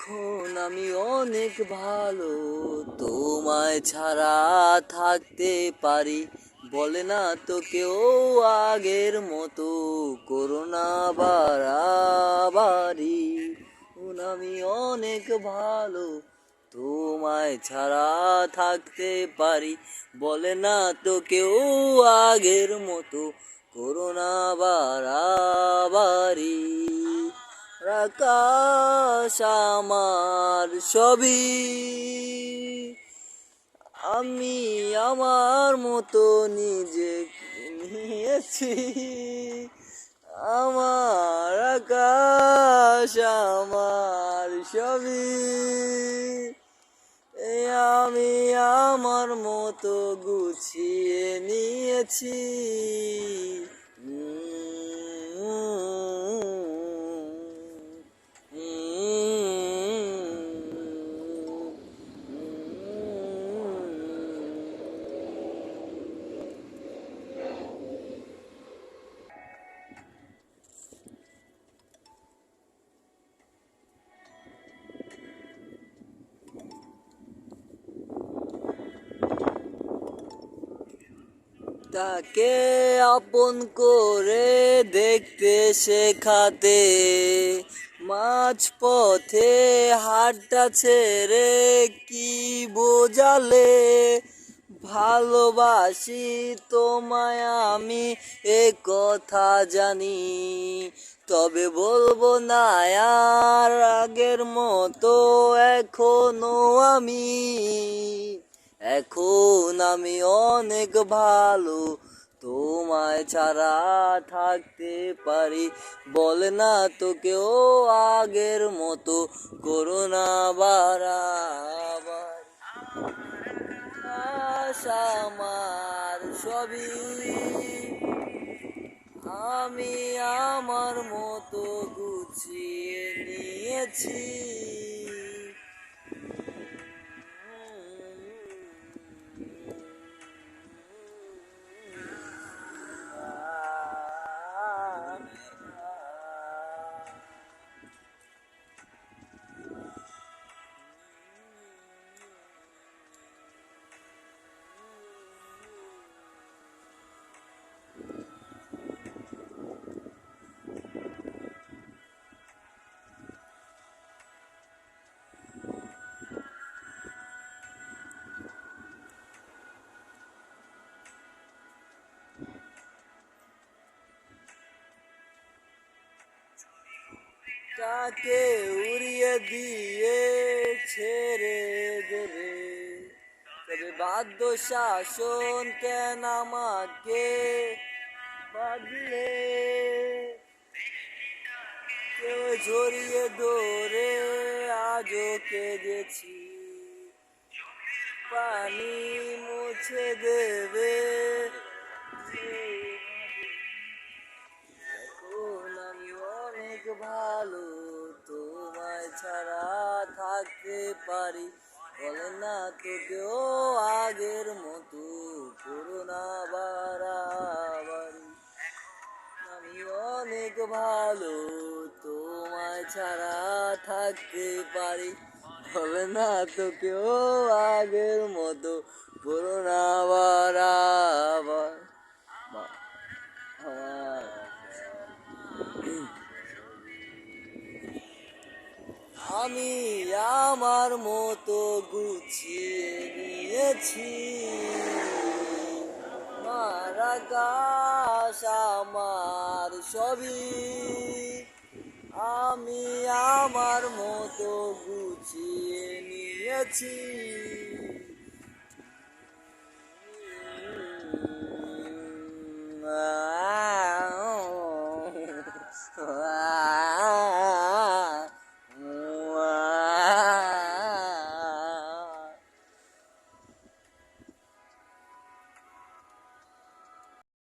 এখন আমি অনেক ভালো, তোমায় ছাড়া থাকতে পারি, বলে না তো কেউ আগের মতো, করোনা বাড়াবাড়ি। এখন আমি অনেক ভালো, তোমায় ছাড়া থাকতে পারি, বলে না তো কেউ আগের মতো, করোনা বাড়াবাড়ি। আকাশ আমার সবই, আমি আমার মতো নিজেকে নিয়েছি। আমার আকাশ আমার সবই, আমি আমার মতো গুছিয়ে নিয়েছি। তাকে আপন করে দেখতে শেখাতে, মাঝ পথে হাতটা ছেড়ে কি বোঝালে, ভালোবাসি তোমায় আমি এ কথা জানি, তবে বলবো না আর আগের মতো এখনো আমি। এখন আমি অনেক ভালো, তোমায় ছাড়া থাকতে পারি, বলে না তো কেউ আগের মতো, করোনা বাড়াবাড়ি। আকাশ আমার সবই, আমি আমার মতো গুছিয়ে নিয়েছি। তাকে উড়িয়ে দিয়ে ছেড়ে দেবে, তবে বাধ্য শাসন কেন আমাকে বাঁধলে, কেউ জড়িয়ে ধরে আজও কেঁদেছি, পানি মুছে দেবে। এখন আমি অনেক ভালো, তোমায় ছাড়া থাকতে পারি, বলে না তো কেউ আগের মতো, করোনা বাড়াবাড়ি। আমি অনেক ভালো, তোমায় ছাড়া থাকতে পারি, বলে না তো কেউ আগের মতো, করোনা বাড়াবাড়ি। আমি আমার মতো গুছিয়ে নিয়েছি। আমার আকাশ আমার সবই, আমি আমার মতো গুছিয়ে নিয়েছি।